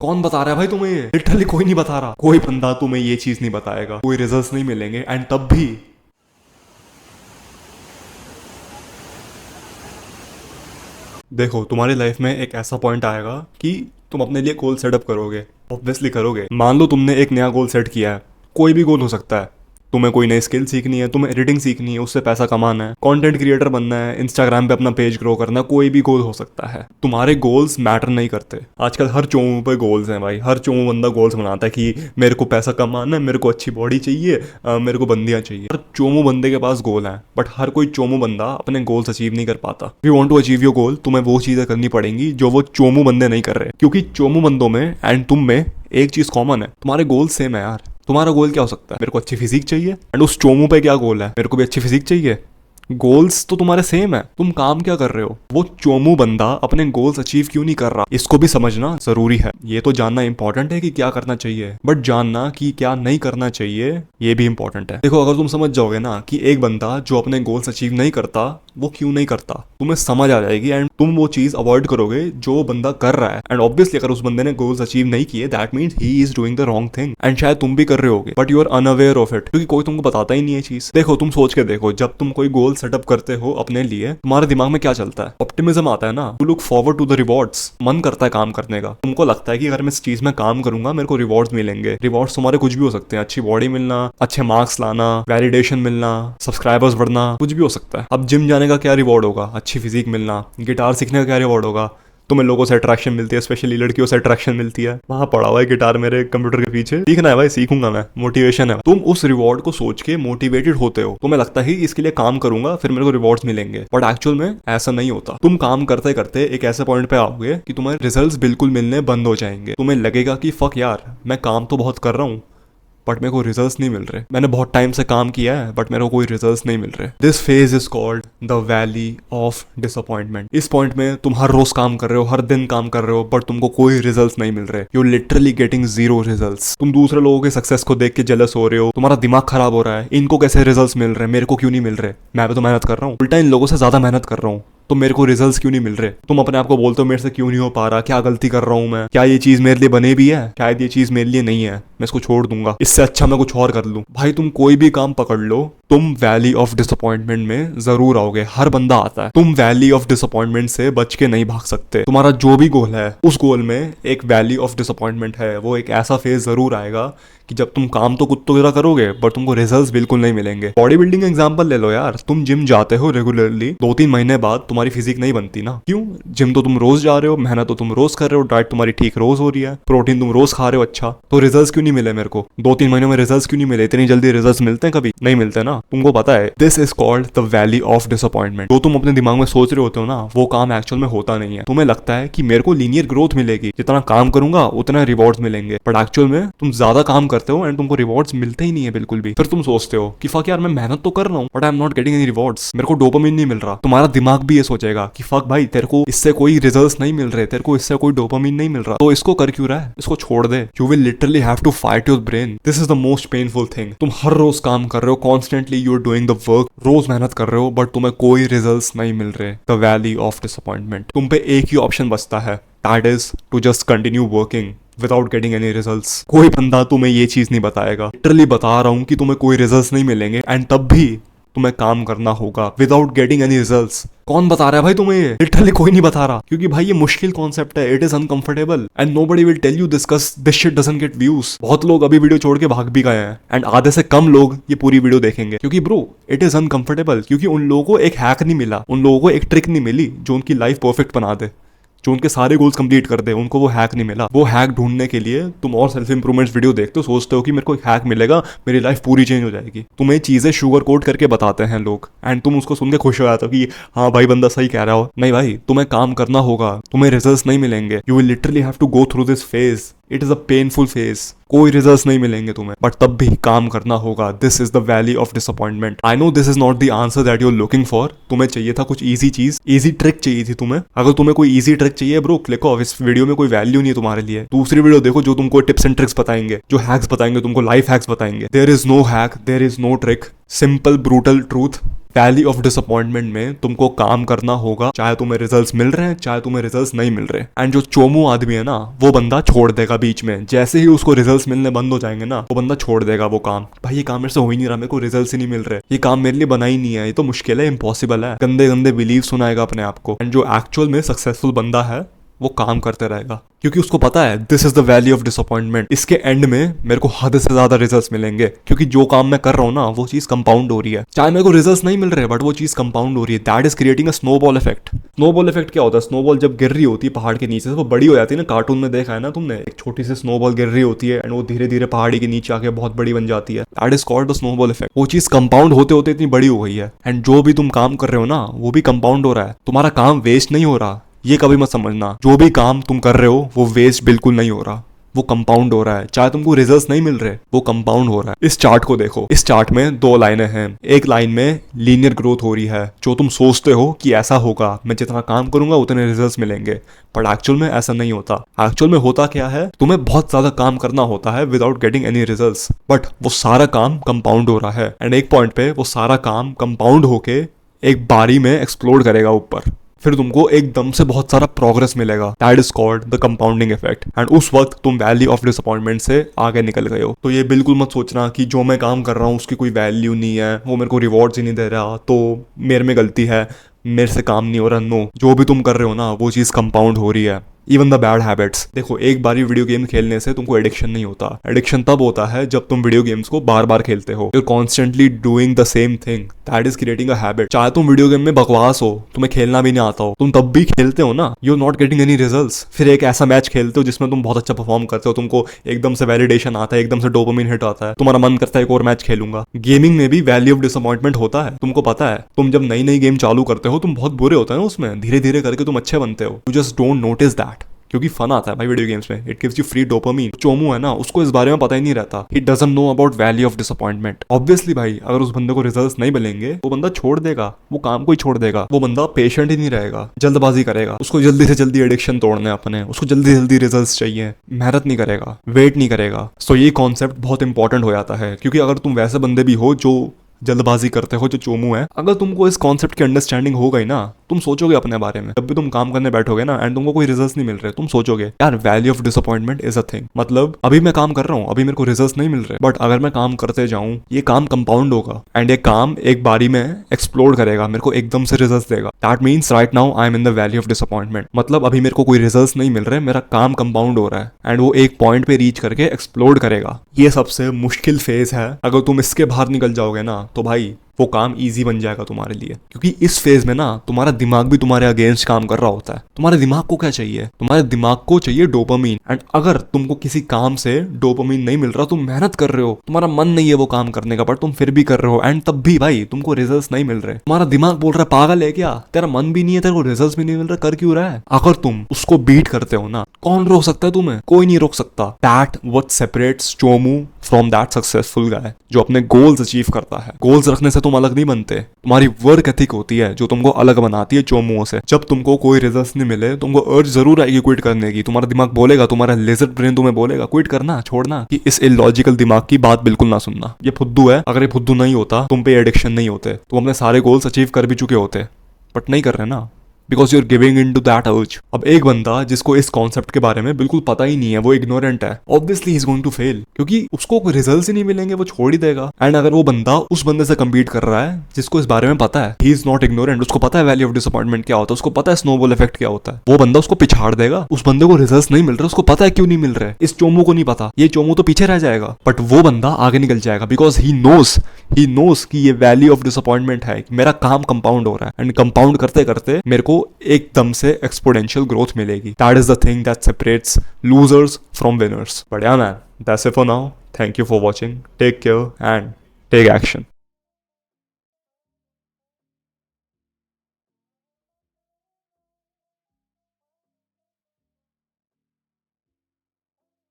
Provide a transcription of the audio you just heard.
कौन बता रहा है भाई तुम्हें? ये लिटरली कोई नहीं बता रहा। कोई बंदा तुम्हें ये चीज नहीं बताएगा, कोई रिजल्ट्स नहीं मिलेंगे, एंड तब भी देखो तुम्हारी लाइफ में एक ऐसा पॉइंट आएगा कि तुम अपने लिए गोल सेटअप करोगे। ऑब्वियसली करोगे। मान लो तुमने एक नया गोल सेट किया है, कोई भी गोल हो सकता है। तुम्हें कोई नई स्किल सीखनी है, तुम्हें एडिटिंग सीखनी है, उससे पैसा कमाना है, कंटेंट क्रिएटर बनना है, इंस्टाग्राम पे अपना पेज ग्रो करना है, कोई भी गोल हो सकता है। तुम्हारे गोल्स मैटर नहीं करते। आजकल हर चोमू पे गोल्स हैं भाई। हर चोमू बंदा गोल्स बनाता है कि मेरे को पैसा कमाना है, मेरे को अच्छी बॉडी चाहिए, मेरे को बंदियां चाहिए। हर चोमू बंदे के पास गोल है, बट हर कोई चोमू बंदा अपने गोल्स अचीव नहीं कर पाता। You want to achieve your goal, तुम्हें वो चीजें करनी पड़ेंगी जो वो चोमू बंदे नहीं कर रहे। क्योंकि चोमू बंदों में एंड तुम में एक चीज कॉमन है, तुम्हारे गोल सेम है यार। तुम्हारा गोल क्या हो सकता है? मेरे को अच्छी फिजिक चाहिए, एंड उस चोमू पे क्या गोल है? मेरे को भी अच्छी फिजिक चाहिए। गोल्स तो तुम्हारे सेम है, तुम काम क्या कर रहे हो? वो चोमू बंदा अपने गोल्स अचीव क्यों नहीं कर रहा, इसको भी समझना जरूरी है। ये तो जानना इंपॉर्टेंट है कि क्या करना चाहिए, बट जानना कि क्या नहीं करना चाहिए ये भी इंपॉर्टेंट है। देखो अगर तुम समझ जाओगे ना कि एक बंदा जो अपने गोल्स अचीव नहीं करता वो क्यों नहीं करता, तुम्हें समझ आ जाएगी एंड तुम वो चीज अवॉइड करोगे जो बंदा कर रहा है। एंड ऑब्वियसली अगर उस बंदे ने गोल्स अचीव नहीं किए, that means he is doing the wrong thing. And शायद तुम भी कर रहे होगे, but you are unaware of it, क्योंकि कोई तुमको बताता ही नहीं है चीज। देखो तुम सोच के देखो, जब तुम कोई गोल सेटअप करते हो अपने लिए, तुम्हारे दिमाग में क्या चलता है? ऑप्टिमिज्म आता है ना। You look forward to the rewards. मन करता है काम करने का। तुमको लगता है कि अगर मैं इस चीज में काम करूंगा मेरे को रिवॉर्ड्स मिलेंगे। रिवॉर्ड्स तुम्हारे कुछ भी हो सकते हैं, अच्छी बॉडी मिलना, अच्छे मार्क्स लाना, वैलिडेशन मिलना, सब्सक्राइबर्स बढ़ना, कुछ भी हो सकता है। अब जिम जाने का क्या रिवॉर्ड होगा? अच्छी फिजिक मिलना। गिटार सीखने का क्या रिवॉर्ड होगा? तुम्हें लोगों से अट्रैक्शन मिलती है, स्पेशली लड़कियों से अट्रैक्शन मिलती है। वहां पड़ा हुआ है गिटार मेरे कंप्यूटर के पीछे, सीखना है भाई, सीखूंगा मैं, मोटिवेशन है। तुम उस रिवॉर्ड को सोच के मोटिवेटेड होते हो। तुम्हें लगता है इसके लिए काम करूंगा फिर मेरे को रिवॉर्ड्स मिलेंगे, बट एक्चुअल में ऐसा नहीं होता। तुम काम करते करते एक ऐसे पॉइंट पे आओगे कि तुम्हारे रिजल्ट्स बिल्कुल मिलने बंद हो जाएंगे। तुम्हें लगेगा कि फक यार, मैं काम तो बहुत कर रहा हूँ बट मेरे को रिजल्ट्स नहीं मिल रहे। मैंने बहुत टाइम से काम किया है बट मेरे को कोई रिजल्ट्स नहीं मिल रहे। This phase is called the valley of disappointment. इस पॉइंट में तुम हर रोज काम कर रहे हो, हर दिन काम कर रहे हो, बट तुमको कोई रिजल्ट्स नहीं मिल रहे। You literally getting zero results. तुम दूसरे लोगों के सक्सेस को देख के जेलस हो रहे हो, तुम्हारा दिमाग खराब हो रहा है, इनको कैसे रिजल्ट्स मिल रहे हैं, मेरे को क्यों नहीं मिल रहे? मैं भी तो मेहनत कर रहा हूँ, उल्टा इन लोगों से ज्यादा मेहनत कर रहा हूँ, तो मेरे को रिजल्ट्स क्यों नहीं मिल रहे? तुम अपने आप को बोलते हो मेरे से क्यों नहीं हो पा रहा, क्या गलती कर रहा हूं मैं, क्या ये चीज मेरे लिए बने भी है, शायद ये चीज मेरे लिए नहीं है, मैं इसको छोड़ दूंगा, इससे अच्छा मैं कुछ और कर लूं। भाई तुम कोई भी काम पकड़ लो, तुम वैली ऑफ डिसअपॉइंटमेंट में जरूर आओगे। हर बंदा आता है। तुम वैली ऑफ डिसअपॉइंटमेंट से बच के नहीं भाग सकते। तुम्हारा जो भी गोल है उस गोल में एक वैली ऑफ डिसअपॉइंटमेंट है। वो एक ऐसा फेज जरूर आएगा कि जब तुम काम तो कुत्तों की तरह करोगे बट तुमको रिजल्ट्स बिल्कुल नहीं मिलेंगे। बॉडी बिल्डिंग एग्जांपल ले लो यार। तुम जिम जाते हो रेगुलरली, 2-3 महीने बाद तुम्हारी फिजिक नहीं बनती ना। क्यों? जिम तो तुम रोज जा रहे हो, मेहनत तो तुम रोज कर रहे हो, डाइट तुम्हारी ठीक रोज हो रही है, प्रोटीन तुम रोज खा रहे हो, अच्छा, तो रिजल्ट्स क्यों नहीं मिले मेरे को? 2-3 महीनों में रिजल्ट्स क्यों नहीं मिले? इतनी जल्दी रिजल्ट्स मिलते हैं? कभी नहीं मिलते ना। तुमको पता है this is called the valley of disappointment. जो तुम अपने दिमाग में सोच रहे होते हो ना, वो काम एक्चुअल में होता नहीं है। तुम्हें लगता है कि मेरे को लीनियर ग्रोथ मिलेगी, जितना काम करूंगा उतना रिवॉर्ड्स मिलेंगे, बट एक्चुअल में तुम ज्यादा काम करते हो एंड तुमको रिवॉर्ड्स मिलते ही नहीं है बिल्कुल भी। फिर तुम सोचते हो कि फक यार, मैं मेहनत तो कर रहा हूँ but I am not getting any rewards, मेरे को डोपामिन नहीं मिल रहा। तुम्हारा दिमाग भी ये सोचेगा कि फक भाई, तेरे को इससे कोई रिजल्ट्स नहीं मिल रहे, तेरे को इससे कोई डोपामिन नहीं मिल रहा, तो इसको कर क्यों रहा है? इसको छोड़ दे। You will literally have to fight your brain. This is the most painful thing. तुम हर रोज काम कर रहे हो, constantly you are doing the work, रोज मेहनत कर रहे हो, बट तुम्हें कोई रिजल्ट्स नहीं मिल रहे। The valley of disappointment. तुम पे एक ही ऑप्शन बचता है, that is to just continue working without getting any results. कोई बंदा तुम्हें ये चीज नहीं बताएगा। लिटरली बता रहा हूं कि तुम्हें कोई रिजल्ट्स नहीं मिलेंगे एंड तब भी तुम्हें काम करना होगा विदाउट गेटिंग एनी रिजल्ट्स। कौन बता रहा है भाई तुम्हें? ये लिटरली कोई नहीं बता रहा, क्योंकि भाई ये मुश्किल कॉन्सेप्ट है। It is uncomfortable and nobody will tell you this shit doesn't get views. बहुत लोग अभी वीडियो छोड़ के भाग भी गए हैं एंड आधे से कम लोग ये पूरी वीडियो देखेंगे, क्योंकि ब्रो इट इज अनकंफर्टेबल। क्योंकि उन लोगों को एक हैक नहीं मिला, उन लोगों को एक ट्रिक नहीं मिली जो उनकी लाइफ परफेक्ट बना दे, जो उनके सारे गोल्स कंप्लीट कर दे। उनको वो हैक नहीं मिला। वो हैक ढूंढने के लिए तुम और सेल्फ इंप्रूवमेंट वीडियो देखते हो, सोचते हो कि मेरे को एक हैक मिलेगा, मेरी लाइफ पूरी चेंज हो जाएगी। तुम्हें चीजें शुगर कोट करके बताते हैं लोग एंड तुम उसको सुन के खुश हो जाते हो कि हाँ भाई बंदा सही कह रहा हो। नहीं भाई, तुम्हें काम करना होगा, तुम्हें रिजल्ट्स नहीं मिलेंगे। You will literally have to go through this phase. It is a painful phase. कोई रिजल्ट्स नहीं मिलेंगे तुम्हें, बट तब भी काम करना होगा। This is the valley of disappointment. I know this is not the answer that you are looking for. तुम्हें चाहिए था कुछ इजी चीज, इजी ट्रिक चाहिए थी तुम्हें। अगर तुम्हें कोई इजी ट्रिक चाहिए ब्रो, क्लिक ऑफ। इस वीडियो में कोई वैल्यू नहीं है तुम्हारे लिए। दूसरी वीडियो देखो जो तुमको टिप्स एंड ट्रिक्स बताएंगे, जो हैक्स बताएंगे तुमको, लाइफ हैक्स बताएंगे। There is no hack, there is no trick, simple brutal truth. Valley of disappointment में तुमको काम करना होगा, चाहे तुम्हें रिजल्ट्स मिल रहे हैं चाहे तुम्हें रिजल्ट्स नहीं मिल रहे। एंड जो चोमू आदमी है ना, वो बंदा छोड़ देगा बीच में, जैसे ही उसको रिजल्ट्स मिलने बंद हो जाएंगे ना, वो बंदा छोड़ देगा वो काम। भाई ये काम मेरे से हो ही नहीं रहा, मेरे को रिजल्ट्स ही नहीं मिल रहे, ये काम मेरे लिए बना ही नहीं है, ये तो मुश्किल है, इम्पॉसिबल है, गंदे गंदे बिलीव सुनाएगा अपने आप को। एंड जो एक्चुअल में सक्सेसफुल बंदा है वो काम करते रहेगा, क्योंकि उसको पता है this is the value of disappointment. इसके एंड में मेरे को हद से ज्यादा रिजल्ट्स मिलेंगे, क्योंकि जो काम मैं कर रहा हूँ ना वो चीज कंपाउंड हो रही है। चाहे मेरे को रिजल्ट्स नहीं मिल रहे बट वो चीज कंपाउंड हो रही है। That is creating a snowball effect. Snowball effect क्या होता है? स्नोबॉल जब गिर रही होती है पहाड़ के नीचे से, वो बड़ी हो जाती है ना, कार्टून में देखा है ना तुमने, एक छोटी सी स्नोबॉल गिर रही होती है एंड वो धीरे धीरे पहाड़ी के नीचे आके बहुत बड़ी बन जाती है। That is called the snowball effect. वो चीज कंपाउंड होते होते इतनी बड़ी हो गई है। एंड जो भी तुम काम कर रहे हो ना वो भी कंपाउंड हो रहा है, तुम्हारा काम वेस्ट नहीं हो रहा, ये कभी मत समझना। जो भी काम तुम कर रहे हो वो वेस्ट बिल्कुल नहीं हो रहा, वो कंपाउंड हो रहा है। चाहे तुमको रिजल्ट्स नहीं मिल रहे, वो कंपाउंड हो रहा है। इस चार्ट को देखो, इस चार्ट में दो लाइनें हैं। एक लाइन में लीनियर ग्रोथ हो रही है, जो तुम सोचते हो कि ऐसा होगा, मैं जितना काम करूंगा उतने रिजल्ट्स मिलेंगे, बट एक्चुअल में ऐसा नहीं होता। एक्चुअल में होता क्या है, तुम्हें बहुत ज्यादा काम करना होता है without getting any results, but वो सारा काम कंपाउंड हो रहा है। एंड एक पॉइंट पे वो सारा काम कंपाउंड होके एक बारी में एक्सप्लोड करेगा ऊपर, फिर तुमको एकदम से बहुत सारा प्रोग्रेस मिलेगा। That is called the compounding effect. And उस वक्त तुम वैल्यू ऑफ डिसअपॉइंटमेंट से आगे निकल गए हो। तो ये बिल्कुल मत सोचना कि जो मैं काम कर रहा हूँ उसकी कोई वैल्यू नहीं है, वो मेरे को रिवॉर्ड्स ही नहीं दे रहा तो मेरे में गलती है, मेरे से काम नहीं हो रहा। नो, जो भी तुम कर रहे हो ना वो चीज कंपाउंड हो रही है। Even the bad habits. देखो, एक बारी वीडियो गेम खेलने से तुमको एडिक्शन नहीं होता। एडिक्शन तब होता है जब तुम वीडियो गेम्स को बार बार खेलते हो। You're constantly doing the same thing, that is creating a habit. चाहे तुम वीडियो गेम में बकवास हो, तुम्हें खेलना भी नहीं आता हो, तुम तब भी खेलते हो ना, you are not getting any results. फिर एक ऐसा मैच खेलते हो जिसमें तुम बहुत अच्छा परफॉर्म करते हो, तुमको एकदम से वैलिडेशन आता है, एकदम से डोपामिन हिट आता है, तुम्हारा मन करता है एक और मैच खेलूंगा। गेमिंग में भी वैल्यू ऑफ डिसअपॉइंटमेंट होता है, तुमको पता है। तुम जब नई नई गेम चालू करते हो तुम बहुत बुरे होते हैं ना उसमें, धीरे धीरे करके तुम अच्छे बनते हो। You just don't notice that, क्योंकि फन आता है भाई वीडियो गेम्स में, it gives you free dopamine. Chomu है ना, उसको इस बारे में पता ही नहीं रहता, he doesn't know about value of disappointment. Obviously भाई, अगर उस बंदे को रिजल्ट्स नहीं मिलेंगे वो बंदा छोड़ देगा, वो काम को ही छोड़ देगा। वो बंदा पेशेंट ही नहीं रहेगा, जल्दबाजी करेगा, उसको जल्दी से जल्दी एडिक्शन तोड़ने अपने, उसको जल्दी जल्दी रिजल्ट्स चाहिए, मेहनत नहीं करेगा, वेट नहीं करेगा। सो ये कॉन्सेप्ट बहुत इंपॉर्टेंट हो जाता है, क्योंकि अगर तुम वैसे बंदे भी हो जो जल्दबाजी करते हो, जो चोमू है, अगर तुमको इस कॉन्सेप्ट की अंडरस्टैंडिंग हो गई ना, तुम सोचोगे अपने बारे में। जब भी तुम काम करने बैठोगे ना एंड तुमको कोई रिजल्ट्स नहीं मिल रहे, तुम सोचोगे यार value of disappointment is a thing. मतलब अभी मैं काम कर रहा हूँ, अभी मेरे को रिजल्ट्स नहीं मिल रहे, बट अगर मैं काम करते जाऊँ ये काम कंपाउंड होगा एंड ये काम एक बारी में एक्सप्लोड करेगा, मेरे को एकदम से रिजल्ट्स देगा। That means right now I am in the value of disappointment. मतलब अभी मेरे को कोई रिजल्ट्स नहीं मिल रहे, मेरा काम कंपाउंड हो रहा है एंड वो एक पॉइंट पे रीच करके एक्सप्लोड करेगा। ये सबसे मुश्किल फेज है। अगर तुम इसके बाहर निकल जाओगे ना तो भाई वो काम इजी बन जाएगा तुम्हारे लिए, क्योंकि इस फेज में ना तुम्हारा दिमाग भी तुम्हारे अगेंस्ट काम कर रहा होता है। तुम्हारे दिमाग को क्या चाहिए? तुम्हारे दिमाग को चाहिए डोपामिन। एंड अगर तुमको किसी काम से डोपामिन नहीं मिल रहा, तुम मेहनत कर रहे हो, तुम्हारा मन नहीं है वो काम करने का, बट तुम फिर भी कर रहे हो एंड तब भी भाई तुमको रिजल्ट्स नहीं मिल रहे, तुम्हारा दिमाग बोल रहा है पागल है क्या, तेरा मन भी नहीं है, तेरे को रिजल्ट्स भी नहीं मिल रहा, कर क्यों रहा है? अगर तुम उसको बीट करते हो ना, कौन रोक सकता है तुम्हें? कोई नहीं रोक सकता। दैट व्हाट सेपरेट्स चोमू फ्रॉम दैट सक्सेसफुल गाय जो अपने गोल्स अचीव करता है। गोल्स रखने से तुम अलग नहीं बनते, तुम्हारी वर्क एथिक होती है जो तुमको अलग बनाती है चोमुओं से। जब तुमको कोई रिजल्ट्स नहीं मिले, तुमको अर्ज जरूर आएगी क्विट करने की। तुम्हारा दिमाग बोलेगा, तुम्हारा लेजर ब्रेन तुम्हें बोलेगा क्विट करना, छोड़ना, कि इस इलॉजिकल दिमाग की बात बिल्कुल ना सुनना, ये फुद्दू है। अगर ये फुद्दू नहीं होता, तुम पे एडिक्शन नहीं होते, तुम अपने सारे गोल्स अचीव कर भी चुके होते, बट नहीं कर रहे ना, because you are giving in to that urge. अब एक बंदा जिसको इस कॉन्सेप्ट के बारे में बिल्कुल पता ही नहीं है, वो इग्नोरेंट है, obviously he is going to fail, क्योंकि उसको कोई रिजल्ट्स ही नहीं मिलेंगे, वो छोड़ ही देगा। एंड अगर वो बंदा उस बंदे से कम्पीट कर रहा है जिसको इस बारे में पता है, ही इज नॉट इग्नोरेंट, उसको पता है वैल्यू ऑफ डिसअपॉइंटमेंट क्या होता है, उसको पता है स्नोबॉल इफेक्ट क्या होता है, वो बंदा उसको पिछाड़ देगा। उस बंदे को रिजल्ट्स नहीं मिल रहे, उसको पता है क्यों नहीं मिल रहे, इस चोमू को नहीं पता, ये चोमू तो पीछे रह जाएगा, बट वो बंदा आगे निकल जाएगा, बिकॉज ही नोस कि ये वैल्यू ऑफ डिसअपॉइंटमेंट है, मेरा काम कंपाउंड हो रहा है एंड कंपाउंड करते करते मेरे को एकदम से एक्सपोनेंशियल ग्रोथ मिलेगी। That is the thing that separates losers from winners. But yeah man, that's it for now. Thank you for watching, take care and take action.